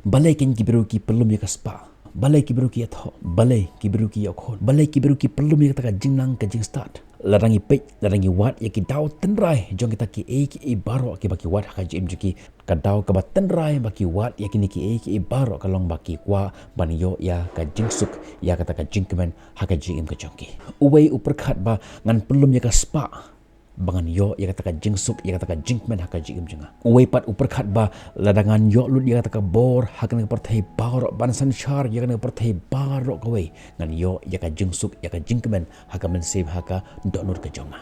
balai ken kibiru ki pelum ya kaspa balai kibiru ki atho balai kibiru ki yakhon balai kibiru ki pelum ya taka jingnang ka jing start larangi pej larangi wat ya ki daw tenrai jong kita ki e baro ki baki wat ka jim juki ka daw ka tenrai baki wat ya ki e baro kalong baki kwa ban yo ya ka jingsuk ya kata ka jingkemen ha ka jim ka jongki uwei uperkhat ba ngan pelum ya ka spa bangan yo ya kata ka jingsuk ya kata ka jingmen ha ka jim jenga uwei pat uperkhat ba ladangan yo lut ya kata ka bor ha ka perthai baro ban sanchar ya ka perthai baro ka wei ngan yo ya ka jingsuk ya ka jingkemen ha ka mensib ha ka donur ka jonga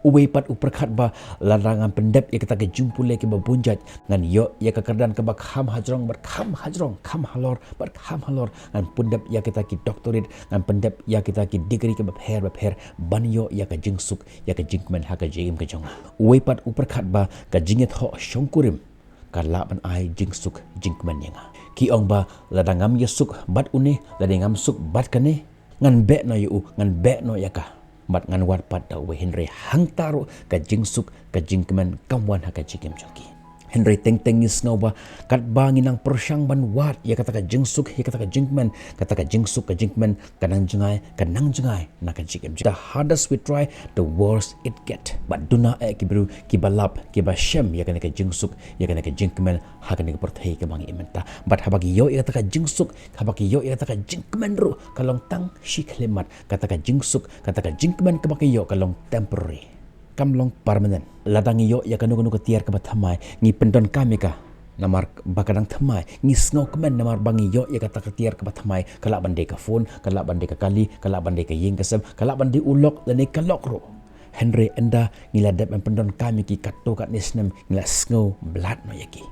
uwei pat uperkhat ba larangan pendep ya kata ka jumpule ke babunjat ngan yo ya ka kardan ka bakham hajrong kham halor ngan pendep ya kita ki doktorit ngan pendep ya kita ki degree ke bapher ban yo ya ka jingsuk ya ka jingmen ha ka jim ka jonga uwei pat uperkhat ba ka jinget ho shongkurim ka la ban ai jingsuk jingmen yenga ki ong ba ladangam yesuk bat une ladangam suk bat kane ngan be no yu ngan be no ya ka mat ngan wat pat da we Henry hang taru ka jingsuk ka jingkemen kamwan ha ka jikem joki Henry teng-teng ngis ngau ba kat bangin ang persyang ban wat ya kata ka jingsuk ya kata ka jingkemen kata ka jingsuk ka jingkemen kanang jengai na ka jikem the hardest we try the worse it get but do not kibru kibalap kibashem ya kana ka jingsuk ya kana ka jingkemen ha kana ka perthai ka bangi imenta but habagi yo ya kata ka jingsuk habagi yo ya kata ka jingkemen ru kalong tang shiklemat kata ka jingsuk kata ka jingkemen ka baki yo kalong temporary kamlong permanent ladangi yo ya kanu ke tiar ke bathamai ngi pendon kami ka namar bakadang thamai ngi sngo kemen namar bangi yo ya kata ke tiar ke bathamai kala bande ka phone kala bande ka kali kala bande ka ying kasem kala bande ulok dan kalok ro Henry enda ngiladap pendon kami ki katto kat nisnem ngila sngo blat no yaki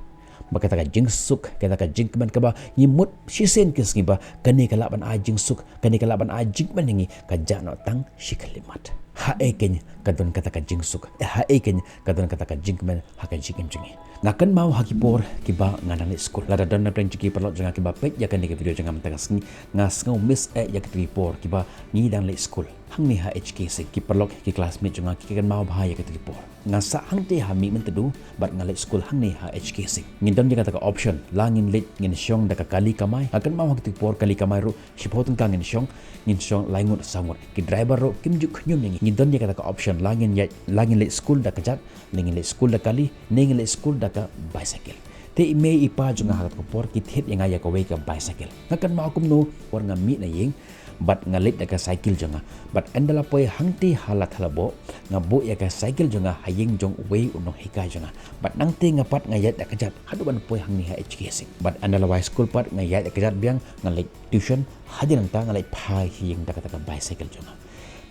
bakata ka jingsuk kata ka jingkemen ka ba ngimut sisen kes ngi ba kani kala ban a jingsuk kani kala ban a jingmen ngi ka jano tang shikalimat ha eken kadon kata ka jingsuk ha eken kadon kata ka jingmen ha ka jingem jingi ngakan mau hakipor kiba nganani school lada don na plan jiki perlot janga kiba pet ya kan video janga mentagas ni ngas ngau miss ya ka report kiba ni dan le school hang ni ha HK se ki perlok ki classmate janga ki kan mau bahaya ka report ngasa hang te ha mi mentedu bat ngale school hang ni ha HK se ngindon janga ta ka option langin lit ngin syong da ka kali kamai akan mau hakti por kali kamai ru shipotun kang ngin syong laingut samur ki driver ro kim juk nyum ngi ngindon janga ta ka option langin lit school da ka jat ngin lit school da kali ngin lit school da ka bicycle te ime ipa junga hakat ko por ki thet yang aya ko we ka bicycle ngakan ma akum no por ngami na yeng bat ngalit da ka cycle junga bat andala poy hangti halat halabo ngabo ya ka cycle junga hayeng jong we uno hika junga bat nangte ngapat ngayat da kajat hadu ban poy hangni ha HKS bat andala high school pat ngayat da kajat biang ngalit tuition hadin ta ngalit phai hiyeng da ka bicycle junga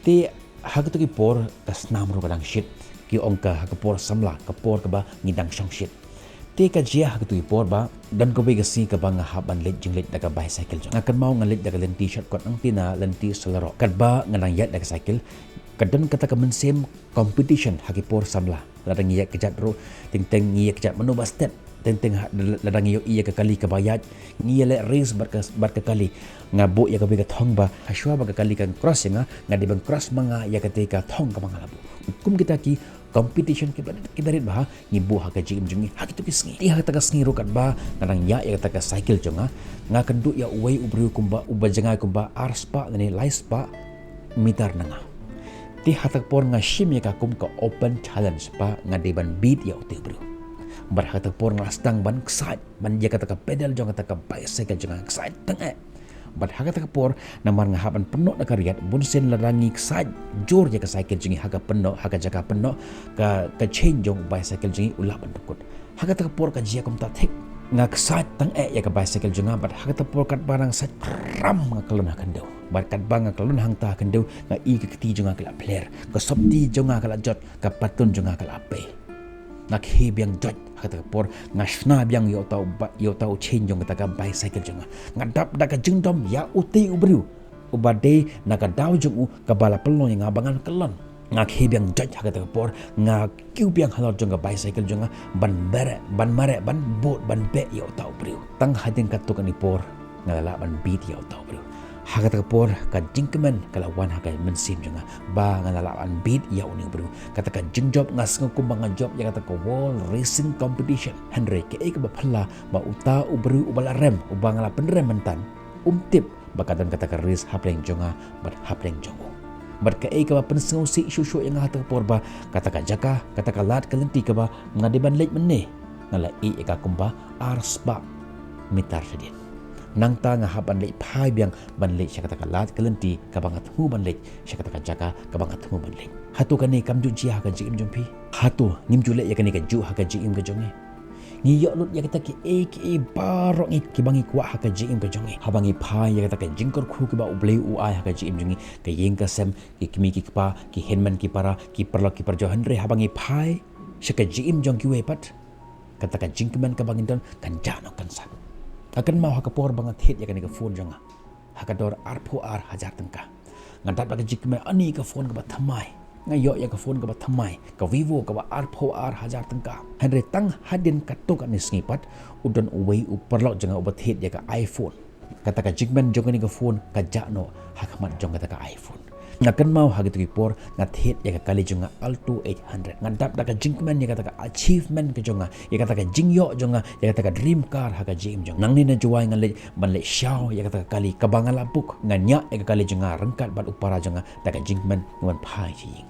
te hakat ki por kasnam ro kadang shit ki ongka hakapor samla kapor ka ba ngidang shong shit te ka jia hakatu ipor ba dan ko bega si ka ba nga haban let jinglet daga bicycle jang akan mau ngalit daga len t-shirt kon ang tina len t selero kad ba nganang yat daga cycle kadon kata ka mensem competition hakipor samla ladang iya kejat ro ting iya kejat menubah step tenteng ladang iyo iya ka kali ka bayat ngiya le race bar ka kali ngabo ya ka bega thong ba haswa ba ka kali kan cross nga ngadi bang cross mga ya ketika thong ka mga labu kum kita ki competition kibarit bah ngibu ha ka jigim jungi ha kitu kisngi ti ha ta ka sngi ro kat ba nang ya ta ka cycle jonga nga kendu ya uwei ubru kumba ubajenga kumba arspa ngani laispa mitar nanga ti ha ta por nga shim ya ka kum ka open challenge pa ngadi ban beat ya uti bro bar ha ta por ngastang ban excited ban ya ka pedal jonga ta ka bicycle jonga excited tang bat haga ta kapor namar ngahapan penuh na kariat bunsen larangi saj jor ya ka cycle jingi haga penuh haga jaga penuh ka change jong bicycle jingi ulah bandukut haga ta kapor ka jia kom ta thek ngak saj tang ya ka bicycle jinga bat haga ta por kat barang saj ram ngakalun hakan deu bat kat bang ngakalun hang ta hakan deu nga i ka kti jonga kala player ka sobdi jonga kala jot ka patun jonga kala ape nak he biang jot kata por ngasna biang yo tau change jong kata bicycle jonga ngadap da ka jingdom ya uti ubru ubade naka daw jong ka bala pelon yang abangan kelon ngak he biang jot kata por ngak kiu biang halor jong ka bicycle jonga ban mare ban boat ban be yo tau bru tang hadin katu kan ni por ngala ban beat yo tau bru Haga terpor ka jingkemen kala wan haga mensim jonga ba ngalawan beat ya uning bro kata ka jingjob ngas ngukumbang job ya kata ka wall racing competition Henry ke ek ba phalla ba uta ubru ubala rem ubang la penrem mentan tip bakadan kata ka race hapleng jonga bat hapleng jongo bat ka ek ba pensau si shushu yang hata por ba kata ka jaka kata ka lat kalenti ka ba ngadiban lek menne ngala eka kumba arsba mitar sedin nang ta nga haban lek phai biang ban lek syakata kalat kelenti kabangat hu ban lek syakata jaka kabangat hu ban lek hatu kane kamju ji ha ka ji im jompi hatu ngimju lek ya kane ka ju ha ka ji im ka jonge ni yo lut ya kata ki e barok ni ki bangi kwa ha ka ji im ka jonge habangi phai ya kata ka jingkor khu ki ba ublei u ai ha ka ji im jonge ka yeng ka sem ki kimi ki pa ki henman ki para ki perlo ki parjo henre habangi phai syaka ji im jong ki we pat kata ka jingkeman ka bangin don kan jano kan san akan mau hakapor banget hit ya kan ke phone janga hakador arpo ar hajar tengka ngantat bagi jikme ani ke phone ke bathamai ngayo ya ke phone ke bathamai ke vivo ke ba arpo ar hajar tengka henry tang hadin katok ani snipat udon uwei uperlok janga ubat hit ya ke iPhone kata ka jikmen jonga ni ke phone ka jakno hakamat jong kata ka iPhone ngakan mau hagitu kipor ngat hit ya ke kali jonga Alto 800 ngadap da ka jingman ya kata ka achievement ke jonga ya kata ka jingyo jonga ya kata ka dream car ha ka jim jong nang ni na juai ngale banle syau ya kata ka kali kabangal apuk nganya ya ka kali jonga rengkat bat upara jonga da ka jingman ngan phai jing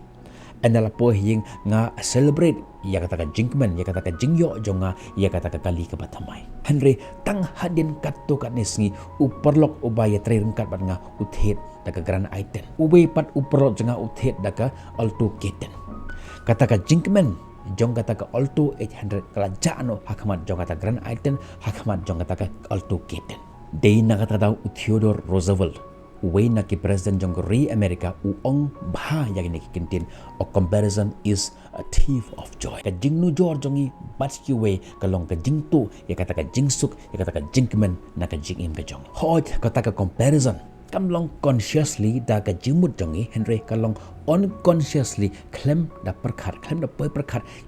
andala po hing nga celebrate ya kata ka jingman ya kata ka jingyo jonga ya kata ka kali ke batamai Henry tang hadin katto kat nisngi uperlok ubaya tre rengkat bat nga uthet daga grand item ube pat uperlok jonga uthet daga Alto keten kata ka jingman jong kata ka Alto 800 kala jano hakamat jong kata grand item hakamat jong kata ka Alto keten dei na kata daw Theodore Roosevelt Uwe na ki president jong ri Amerika uong bah yang ni kintin a comparison is a thief of joy ka jingnu jor jongi batki we kalong ka jingtu ya kata ka jingsuk ya kata ka jingmen na ka jingim ka jong hoj kata ka comparison kamlong consciously da ka jimut jongi Henry kalong unconsciously klem da perkhat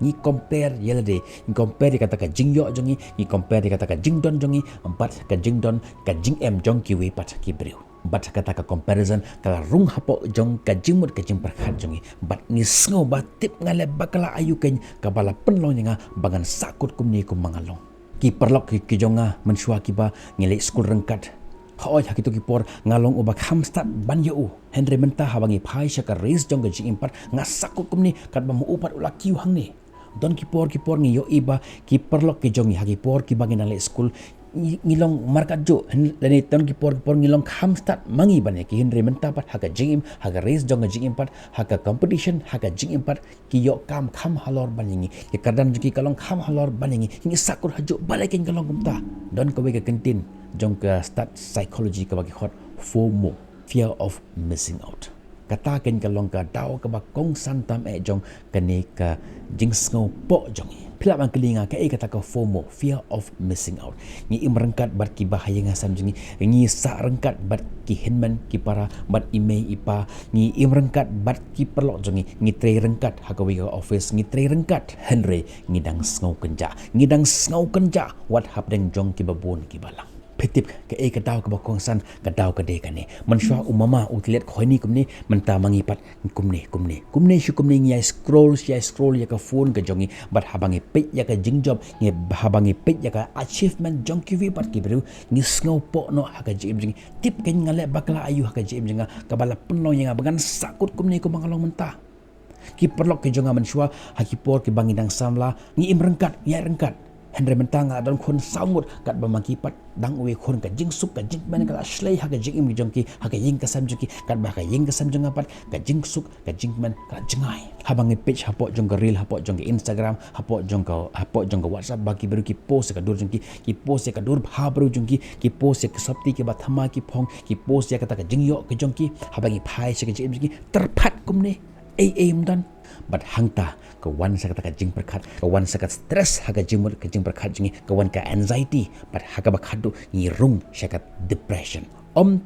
ni compare yelade ni compare kata ka jingyo jongi ni compare kata ka jingdon jongi empat ka jingdon ka jingem jong ki we pat ki breu bat kata ka comparison kala rung hapo jong ka jimut ka jing perkhat jongi bat ni sngo bat tip ngale bakala ayu ken ka bala penlong nga bangan sakut kumni kum mangalong ki perlok ki jonga mensyua ki ba ngele skul rengkat hoi hakitu ki por ngalong ubak hamstat ban yo Henry mentah habangi phai syaka race jong ka jing impat nga sakut kumni kat ba mu upat ula kiu hang ni don ki por ngi yo iba ki perlok ki jongi haki por ki bangin ale skul ngilong markat jo lani ton ki por ngilong hamstat mangi bane ki Henry mentapat haga jingim haga race jong jingim pat haga competition haga jingim pat ki yo kam kham halor baningi ki kadan ki kalong kham halor baningi ngi sakur hajo balakin kalong kumta don ko we ka kentin jong ka start psychology ka bagi hot FOMO fear of missing out kata ken kalong ka daw ka ba kong santam jong kane ka jingsngo po jongi Pilap ang kelinga ka kata ka FOMO, fear of missing out. Ni imrengkat bat ki bahaya ngasam jengi, ni sa rengkat bat ki henman ki para bat email ipa, ni imrengkat bat ki perlok jengi, ni tre rengkat hakawi ka office, ni tre rengkat Henry ngidang snau kenja, what happening jong ki babon ki balang. Petip ke kadau ke bakongsan kadau ke dekane mansha umama utlet khoini kumni menta mangipat kumni shukumni ngai scroll ya ka phone ke jongi bat habangi pe ya ka jingjob nge habangi pe ya ka achievement jongki vi pat ki bru ni sngo po no ha ka jim jing tip ken ngale bakla ayu ha ka jim jinga ka bala penno yang bangan sakut kumni ko mangalong menta ki perlok ke jonga mansha hakipor ki bangidang samla ni imrengkat ya rengkat Henry mentanga dan kon samut kat bamaki pat dang we kon ka jingsuk ka jingman ka ashlei ha ka jingim jongki ha ka ying ka samjuki kat ba ka ying ka samjung apat ka jingsuk ka jingman ka jingai habang page hapok jong ka reel hapok jong ka Instagram hapok jong ka WhatsApp bagi baru ki post ka dur jongki ki post ka dur ha baru jongki ki post ka sabti ki bathama ki phong ki post ka ta ka jingyo ka jongki habangi phai se ka jingki terpat kumne dan bat hangta kawan sa kata jing perkat kawan sa kat stress haga jimut ka jing perkat jingi kawan ka anxiety bat haga bakhadu ngirung syakat depression om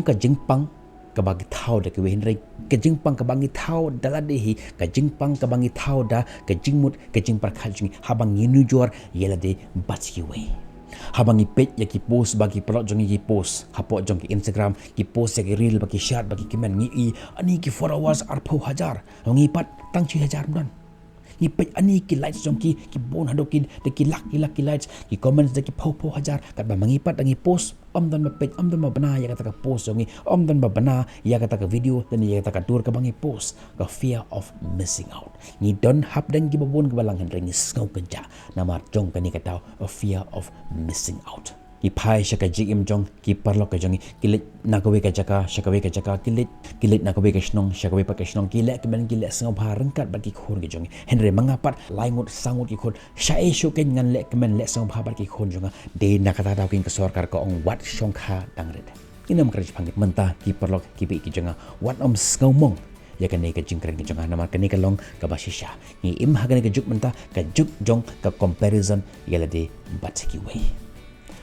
ka jingpang ka bagi thau da ke wenrai ka jingpang ka bangi thau daladehi ka jingpang ka bangi thau da ka jingmut ka jing perkat jingi habang yinujor yelade batski we Habangi page ya ki post bagi pelok jong ki post. Hapok jong ki Instagram ki post ya ki reel bagi share bagi komen ngi ani ki followers arpo hajar. Ngi pat tang 1,000 don. Ni page ani ki likes jong ki bon hadokin de ki lak ki likes ki comments de ki po hajar kat ba mangipat ngi post dan ba page dan ba bana ya kata ka post jong dan ba bana ya kata ka video dan ya kata ka dur ka bangi post ka fear of missing out ni don hap dan ki babon ka balang hen ngi skau kenja namar jong ka ni ka a fear of missing out ki pai shaka jigim jong ki parlo ka jong kilit nakawe ka jaka shakawe ka jaka kilit nakawe ka shnong shakawe pa ka shnong kilet kemen kilet sengau barengkat bagi khon ka jong henre mangapat laingut sangut ki khon shae shoken ngan le kemen le sengau ba bagi khon jong de nakata daw kin ka sarkar ka ong wat shongkha dangred inam kraj phangit menta ki parlo ki bi ki jong wat om sengau mong ya kan ka jingkren ka jong namar kan ka long ka basisha ni im hagan ka juk menta ka juk jong ka comparison yala de batki way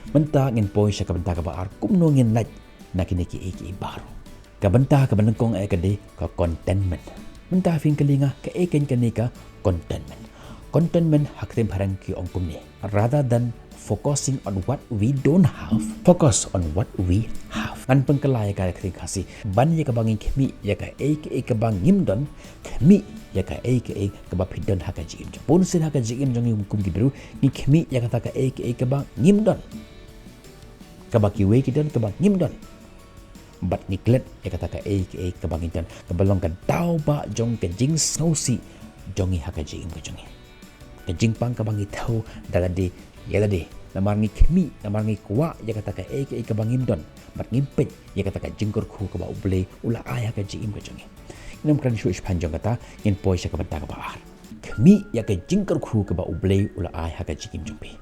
Benta ngin poi sya kabenta ka baar kumno ngin laj na kiniki eki baru. Kabenta ka banengkong ay kade ka contentment. Benta fin kalinga ka eken kanika contentment. Contentment haktim harang ki ong kumni. Rather than focusing on what we don't have, focus on what we have. An pengkalaya ka kating kasi ban ya ka bangin kemi ya ka eki ka bangim don kemi ya ka eki ka ba pidon haka jim. Pun sin haka jim jong yung kum gibiru ni kemi ya ka ta ka eki ka bangim don. Kabaki we kidan kabang ngimdon bat niklet e kata ka kabang indan kabalong ka daw ba jong ka jing sausi jongi haka jing ka jongi ka jing pang kabang itaw dalade yalade namar ngi kemi namar ngi kwa ya kata ka kabang ngimdon bat ngimpet ya kata ka jingkor khu ka ba uble ula aya ka jing ka jongi inam kan shu panjong kata ngin poi sya ka banta ka baar kemi ya ka jingkor khu ka ba uble ula aya ka jing jompe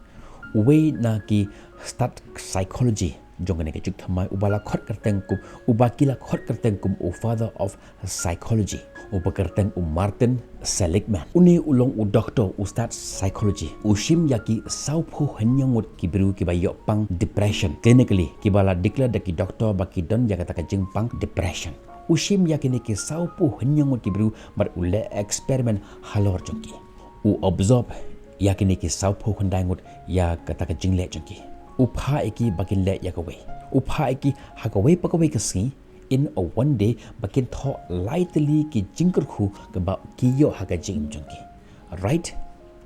uwe na ki start psychology jongane ke juk thamai ubala khot karteng kum ubakila khot karteng kum o father of psychology ubakarteng Martin Seligman uni ulong u doctor u start psychology ushim yaki saupho hanyang mut ki biru ki bayo pang depression clinically ki bala declare da ki doctor baki don jaga ta jing pang depression ushim yakini ki saupho hanyang mut ki biru bar ule experiment halor jongki u observe yakini ki saupho khandangut ya kata ka jingle jongki upha eki bakin le yakawe upha eki hakawe pakawe kasi in a one day bakin tho lightly ki jingkar khu ka ba kiyo haka jing jongki right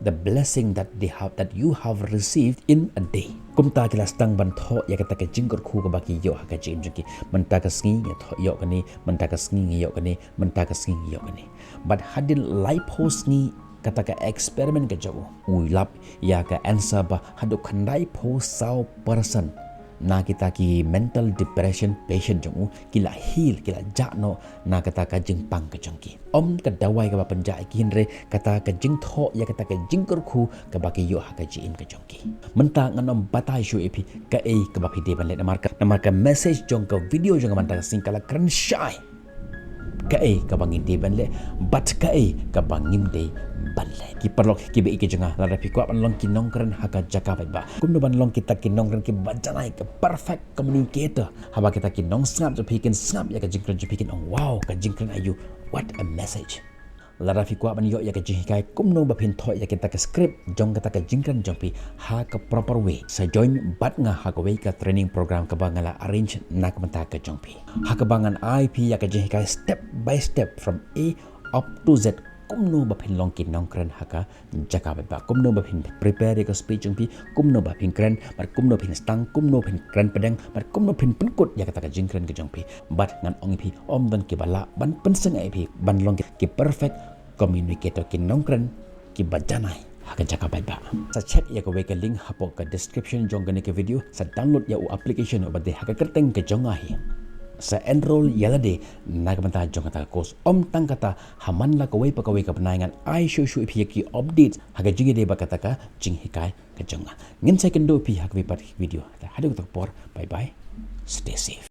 the blessing that you have received in a day kumta kilas tang ban tho ya kata ka jingkar khu ka ba kiyo haka jing jongki manta ka sngi ya tho yo kani manta ka sngi yo kani manta ka sngi yo kani but hadin lipo sngi kata ka eksperimen ka jago ulap ya ka answer ba hadu khandai po sao person na kita ki mental depression patient jago kila heal kila jakno na kata ka jing pang ka jongki om ka dawai ka ba panja kinre kata ka jing tho ya kata ka jing kurku ka ba ki yo ha ka jim ka jongki menta nganom batai shu epi ka ka ba phi de ban le namar ka message jong ka video jong manta singkala kran shy ka bangin de ban le bat ka bangim de banle ki perlok ki be ke janga la rapi ko ban long ki nongkran haka jaka ba kum no ban long kita ki nongkran ki bajanai ke perfect communicator haba kita ki nong snap jo pikin snap ya ka jingkran jo pikin ong wow ka jingkran ayu what a message la rapi ko ban yo ya ka jikai kum no ba pin tho ya kita ka script jong kata ka jingkran jong pi ha ka proper way sa join bat nga ha ka way ka training program ka bangala arrange nak mata ka jong pi ha ka bangan IP ya ka jikai step by step from A up to Z kumno ba phin long kin nong kran haka jaka ba kumno ba phin prepare ka speech jong pi kumno ba phin kran bar kumno phin stang kumno phin kran pedang bar kumno phin penkut ya kata ka jingkran ka jong pi bat ngan ong pi om dan ki bala ban penseng ai pi ban long ki perfect communicator ki nong kran ki bajanai haka jaka ba sa check ya ka we ka link hapo ka description jong gane ka video sa download ya u application ba de haka kerteng ka jong ahi sa enroll yalade nagamanta jong kata course om tang kata haman la kawai pa kawai ka panaingan ai shu pi ki update haga jige de ba kata ka jing hikai ka jonga ngin second do pi hakwi pat video hadu tak por bye bye stay safe